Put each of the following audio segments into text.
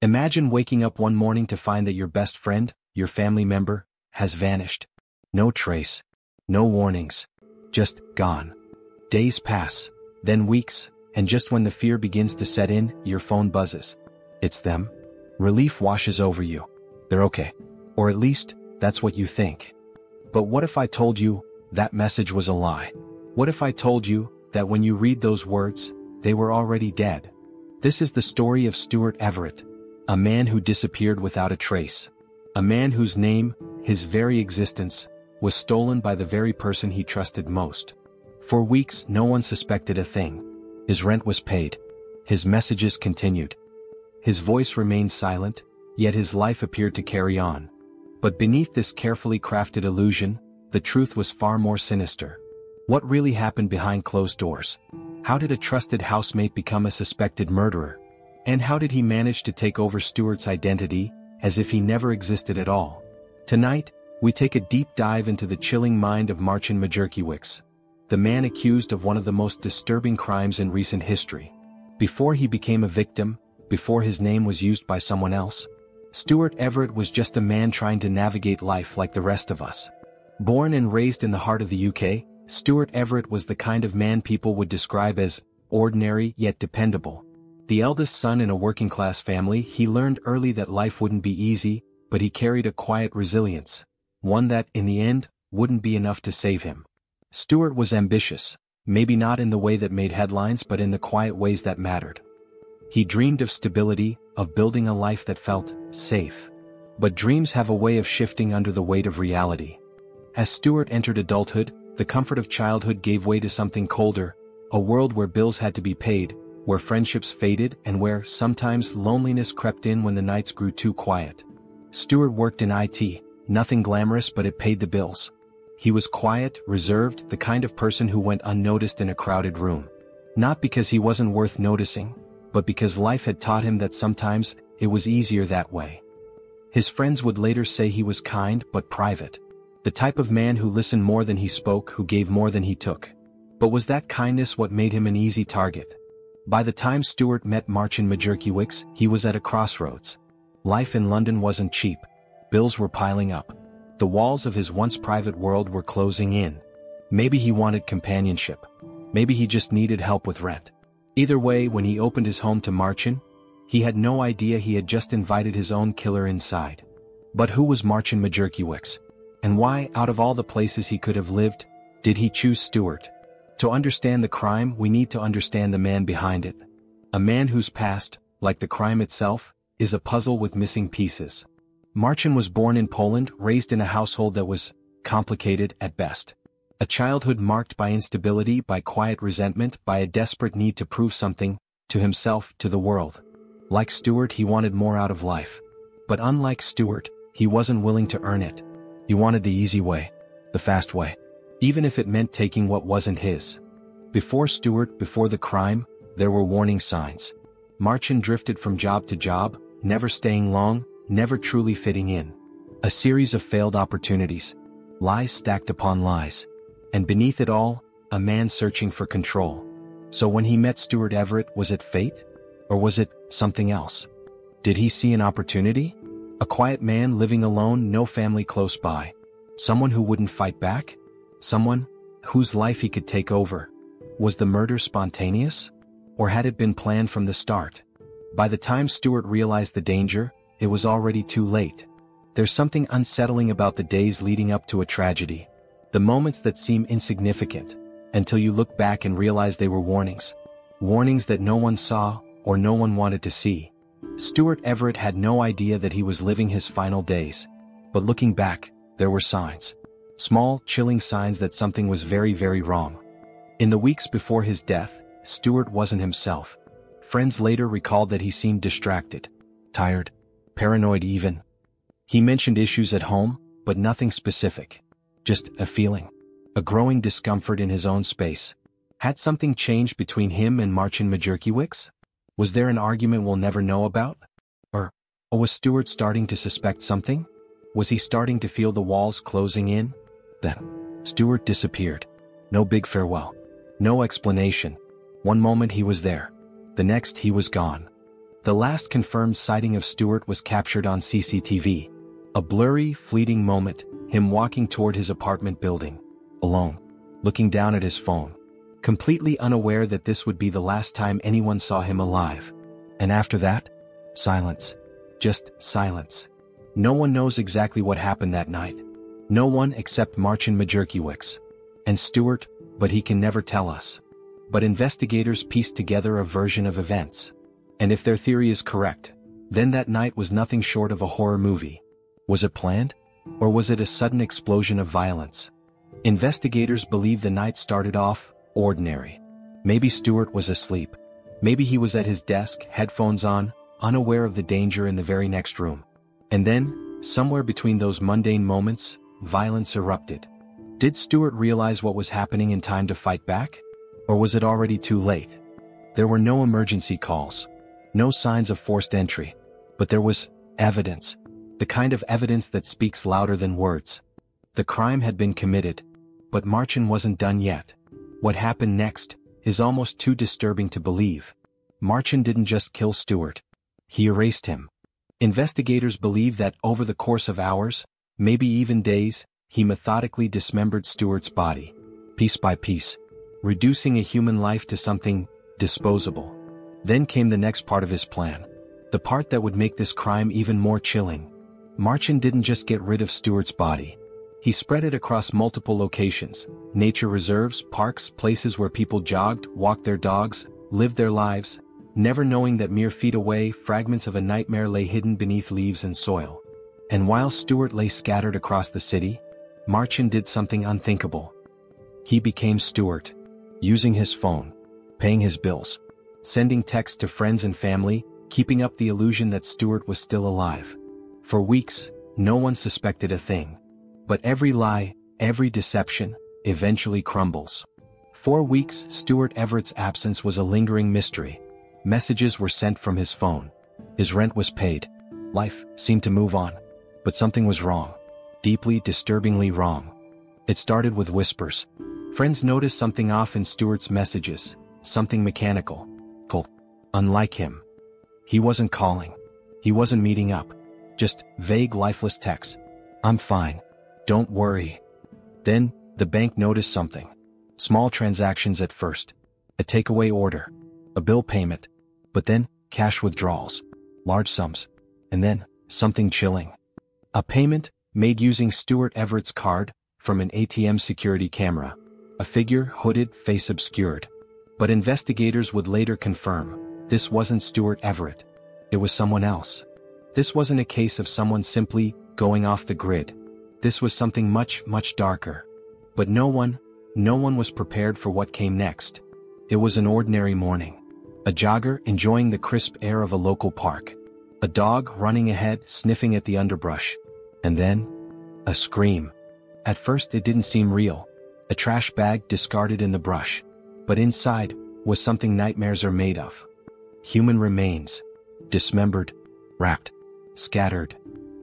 Imagine waking up one morning to find that your best friend, your family member, has vanished. No trace. No warnings. Just gone. Days pass, then weeks, and just when the fear begins to set in, your phone buzzes. It's them. Relief washes over you. They're okay. Or at least, that's what you think. But what if I told you that message was a lie? What if I told you that when you read those words, they were already dead? This is the story of Stuart Everett, a man who disappeared without a trace. A man whose name, his very existence, was stolen by the very person he trusted most. For weeks, no one suspected a thing. His rent was paid. His messages continued. His voice remained silent, yet his life appeared to carry on. But beneath this carefully crafted illusion, the truth was far more sinister. What really happened behind closed doors? How did a trusted housemate become a suspected murderer? And how did he manage to take over Stuart's identity, as if he never existed at all? Tonight, we take a deep dive into the chilling mind of Marcin Majerkiewicz, the man accused of one of the most disturbing crimes in recent history. Before he became a victim, before his name was used by someone else, Stuart Everett was just a man trying to navigate life like the rest of us. Born and raised in the heart of the UK, Stuart Everett was the kind of man people would describe as ordinary yet dependable. The eldest son in a working-class family, he learned early that life wouldn't be easy, but he carried a quiet resilience, one that, in the end, wouldn't be enough to save him. Stuart was ambitious, maybe not in the way that made headlines but in the quiet ways that mattered. He dreamed of stability, of building a life that felt safe. But dreams have a way of shifting under the weight of reality. As Stuart entered adulthood, the comfort of childhood gave way to something colder, a world where bills had to be paid, where friendships faded and where, sometimes, loneliness crept in when the nights grew too quiet. Stuart worked in IT, nothing glamorous but it paid the bills. He was quiet, reserved, the kind of person who went unnoticed in a crowded room. Not because he wasn't worth noticing, but because life had taught him that sometimes, it was easier that way. His friends would later say he was kind but private. The type of man who listened more than he spoke, who gave more than he took. But was that kindness what made him an easy target? By the time Stuart met Marcin Majerkiewicz, he was at a crossroads. Life in London wasn't cheap. Bills were piling up. The walls of his once private world were closing in. Maybe he wanted companionship. Maybe he just needed help with rent. Either way, when he opened his home to Marcin, he had no idea he had just invited his own killer inside. But who was Marcin Majerkiewicz? And why, out of all the places he could have lived, did he choose Stuart? To understand the crime, we need to understand the man behind it. A man whose past, like the crime itself, is a puzzle with missing pieces. Marcin was born in Poland, raised in a household that was complicated at best. A childhood marked by instability, by quiet resentment, by a desperate need to prove something, to himself, to the world. Like Stuart, he wanted more out of life. But unlike Stuart, he wasn't willing to earn it. He wanted the easy way, the fast way, even if it meant taking what wasn't his. Before Stuart, before the crime, there were warning signs. Marcin drifted from job to job, never staying long, never truly fitting in. A series of failed opportunities, lies stacked upon lies. And beneath it all, a man searching for control. So when he met Stuart Everett, was it fate? Or was it something else? Did he see an opportunity? A quiet man living alone, no family close by. Someone who wouldn't fight back? Someone whose life he could take over. Was the murder spontaneous? Or had it been planned from the start? By the time Stuart realized the danger, it was already too late. There's something unsettling about the days leading up to a tragedy. The moments that seem insignificant, until you look back and realize they were warnings. Warnings that no one saw, or no one wanted to see. Stuart Everett had no idea that he was living his final days. But looking back, there were signs. Small, chilling signs that something was very, very wrong. In the weeks before his death, Stuart wasn't himself. Friends later recalled that he seemed distracted, tired, paranoid even. He mentioned issues at home, but nothing specific. Just a feeling. A growing discomfort in his own space. Had something changed between him and Marcin Majerkiewicz? Was there an argument we'll never know about? Or was Stuart starting to suspect something? Was he starting to feel the walls closing in? Then, Stuart disappeared. No big farewell. No explanation. One moment he was there. The next he was gone. The last confirmed sighting of Stuart was captured on CCTV. A blurry, fleeting moment, him walking toward his apartment building, alone, looking down at his phone, completely unaware that this would be the last time anyone saw him alive. And after that, silence. Just silence. No one knows exactly what happened that night. No one except Marcin Majerkiewicz and Stuart, but he can never tell us. But investigators pieced together a version of events. And if their theory is correct, then that night was nothing short of a horror movie. Was it planned? Or was it a sudden explosion of violence? Investigators believe the night started off ordinary. Maybe Stuart was asleep. Maybe he was at his desk, headphones on, unaware of the danger in the very next room. And then, somewhere between those mundane moments, violence erupted. Did Stuart realize what was happening in time to fight back? Or was it already too late? There were no emergency calls. No signs of forced entry. But there was evidence. The kind of evidence that speaks louder than words. The crime had been committed. But Marcin wasn't done yet. What happened next is almost too disturbing to believe. Marcin didn't just kill Stuart. He erased him. Investigators believe that over the course of hours, maybe even days, he methodically dismembered Stuart's body, piece by piece, reducing a human life to something disposable. Then came the next part of his plan. The part that would make this crime even more chilling. Marcin didn't just get rid of Stuart's body. He spread it across multiple locations, nature reserves, parks, places where people jogged, walked their dogs, lived their lives, never knowing that mere feet away, fragments of a nightmare lay hidden beneath leaves and soil. And while Stuart lay scattered across the city, Marcin did something unthinkable. He became Stuart, using his phone, paying his bills, sending texts to friends and family, keeping up the illusion that Stuart was still alive. For weeks, no one suspected a thing. But every lie, every deception, eventually crumbles. 4 weeks, Stuart Everett's absence was a lingering mystery. Messages were sent from his phone. His rent was paid. Life seemed to move on. But something was wrong. Deeply, disturbingly wrong. It started with whispers. Friends noticed something off in Stuart's messages, something mechanical, cold, unlike him. He wasn't calling. He wasn't meeting up. Just vague, lifeless texts. "I'm fine. Don't worry." Then, the bank noticed something. Small transactions at first. A takeaway order. A bill payment. But then, cash withdrawals. Large sums. And then, something chilling. A payment, made using Stuart Everett's card, from an ATM security camera. A figure, hooded, face obscured. But investigators would later confirm, this wasn't Stuart Everett. It was someone else. This wasn't a case of someone simply going off the grid. This was something much, much darker. But no one was prepared for what came next. It was an ordinary morning. A jogger enjoying the crisp air of a local park. A dog running ahead, sniffing at the underbrush. And then, a scream. At first it didn't seem real. A trash bag discarded in the brush. But inside was something nightmares are made of. Human remains. Dismembered. Wrapped. Scattered.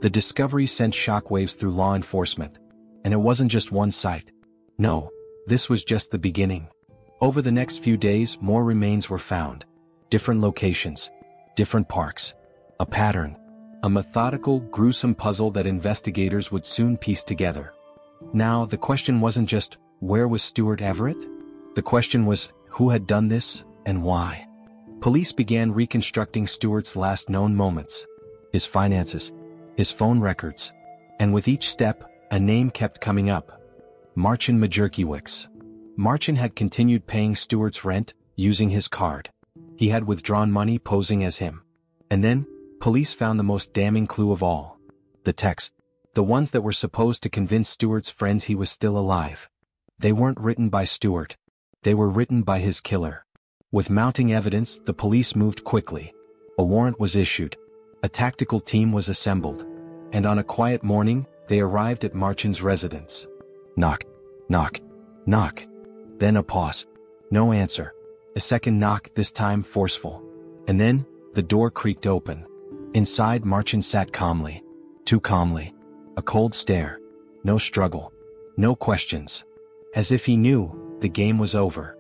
The discovery sent shockwaves through law enforcement. And it wasn't just one site. No, this was just the beginning. Over the next few days, more remains were found. Different locations. Different parks. A pattern. A methodical, gruesome puzzle that investigators would soon piece together. Now, the question wasn't just, where was Stuart Everett? The question was, who had done this, and why? Police began reconstructing Stuart's last known moments. His finances. His phone records. And with each step, a name kept coming up. Marcin Majerkiewicz. Marcin had continued paying Stuart's rent, using his card. He had withdrawn money posing as him. And then, police found the most damning clue of all. The texts. The ones that were supposed to convince Stuart's friends he was still alive. They weren't written by Stuart. They were written by his killer. With mounting evidence, the police moved quickly. A warrant was issued. A tactical team was assembled. And on a quiet morning, they arrived at Marcin's residence. Knock. Knock. Knock. Then a pause. No answer. A second knock, this time forceful. And then, the door creaked open. Inside, Marcin sat calmly. Too calmly. A cold stare. No struggle. No questions. As if he knew, the game was over.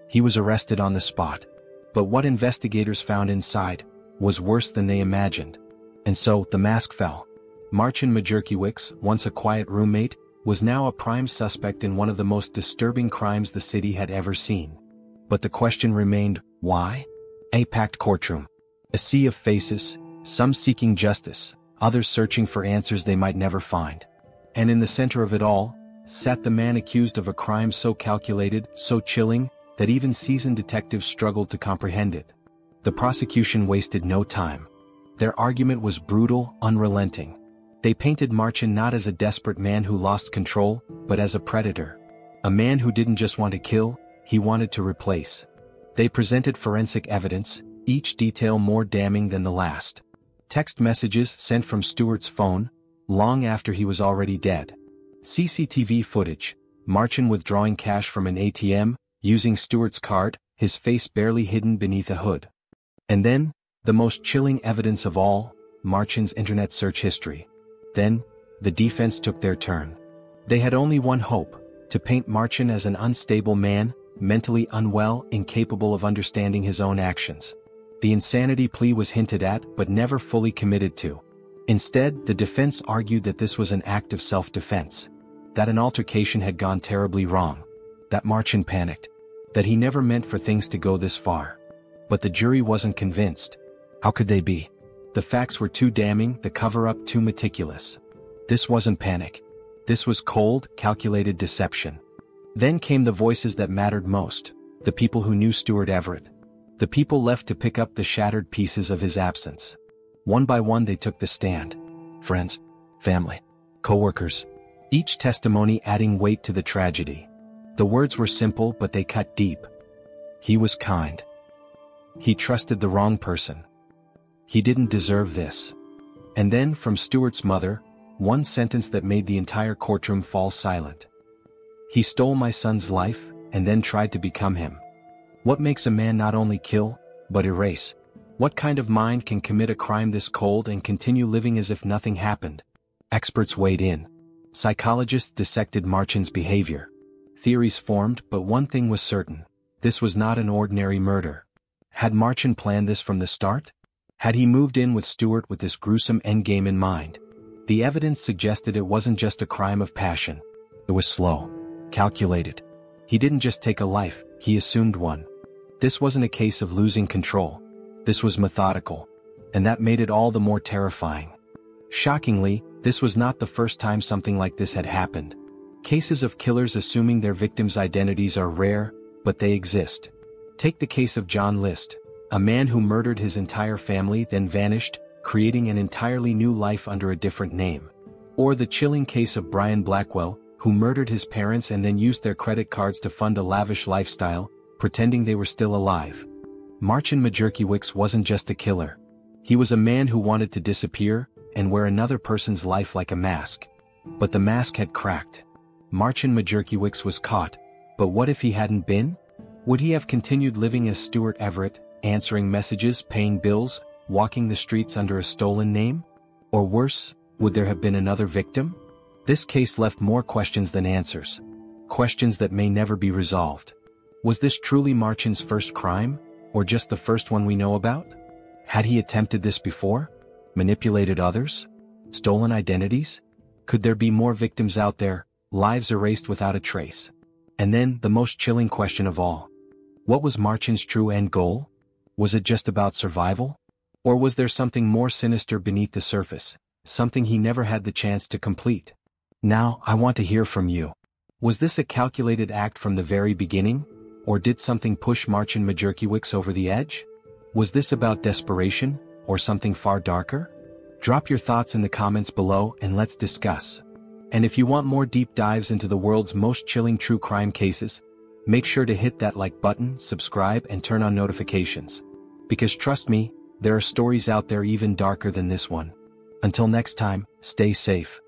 He was arrested on the spot. But what investigators found inside was worse than they imagined. And so, the mask fell. Marcin Majerkiewicz, once a quiet roommate, was now a prime suspect in one of the most disturbing crimes the city had ever seen. But the question remained, why? A packed courtroom. A sea of faces, some seeking justice, others searching for answers they might never find. And in the center of it all, sat the man accused of a crime so calculated, so chilling, that even seasoned detectives struggled to comprehend it. The prosecution wasted no time. Their argument was brutal, unrelenting. They painted Marcin not as a desperate man who lost control, but as a predator. A man who didn't just want to kill, he wanted to replace. They presented forensic evidence, each detail more damning than the last. Text messages sent from Stuart's phone, long after he was already dead. CCTV footage, Marcin withdrawing cash from an ATM, using Stuart's card, his face barely hidden beneath a hood. And then, the most chilling evidence of all, Marcin's internet search history. Then, the defense took their turn. They had only one hope, to paint Marcin as an unstable man, mentally unwell, incapable of understanding his own actions. The insanity plea was hinted at but never fully committed to. Instead, the defense argued that this was an act of self-defense, that an altercation had gone terribly wrong, that Marcin panicked, that he never meant for things to go this far. But the jury wasn't convinced. How could they be? The facts were too damning, the cover-up too meticulous. This wasn't panic. This was cold, calculated deception. Then came the voices that mattered most, the people who knew Stuart Everett. The people left to pick up the shattered pieces of his absence. One by one they took the stand. Friends, family, co-workers. Each testimony adding weight to the tragedy. The words were simple but they cut deep. He was kind. He trusted the wrong person. He didn't deserve this. And then, from Stuart's mother, one sentence that made the entire courtroom fall silent. He stole my son's life, and then tried to become him. What makes a man not only kill, but erase? What kind of mind can commit a crime this cold and continue living as if nothing happened? Experts weighed in. Psychologists dissected Marcin's behavior. Theories formed, but one thing was certain. This was not an ordinary murder. Had Marcin planned this from the start? Had he moved in with Stuart with this gruesome endgame in mind? The evidence suggested it wasn't just a crime of passion. It was slow, calculated. He didn't just take a life, he assumed one. This wasn't a case of losing control. This was methodical. And that made it all the more terrifying. Shockingly, this was not the first time something like this had happened. Cases of killers assuming their victims' identities are rare, but they exist. Take the case of John List, a man who murdered his entire family then vanished, creating an entirely new life under a different name. Or the chilling case of Brian Blackwell, who murdered his parents and then used their credit cards to fund a lavish lifestyle, pretending they were still alive. Marcin Majerkiewicz wasn't just a killer. He was a man who wanted to disappear and wear another person's life like a mask. But the mask had cracked. Marcin Majerkiewicz was caught, but what if he hadn't been? Would he have continued living as Stuart Everett, answering messages, paying bills, walking the streets under a stolen name? Or worse, would there have been another victim? This case left more questions than answers. Questions that may never be resolved. Was this truly Marcin's first crime, or just the first one we know about? Had he attempted this before? Manipulated others? Stolen identities? Could there be more victims out there, lives erased without a trace? And then, the most chilling question of all. What was Marcin's true end goal? Was it just about survival? Or was there something more sinister beneath the surface, something he never had the chance to complete? Now, I want to hear from you. Was this a calculated act from the very beginning? Or did something push Marcin Majerkiewicz over the edge? Was this about desperation, or something far darker? Drop your thoughts in the comments below and let's discuss. And if you want more deep dives into the world's most chilling true crime cases, make sure to hit that like button, subscribe and turn on notifications. Because trust me, there are stories out there even darker than this one. Until next time, stay safe.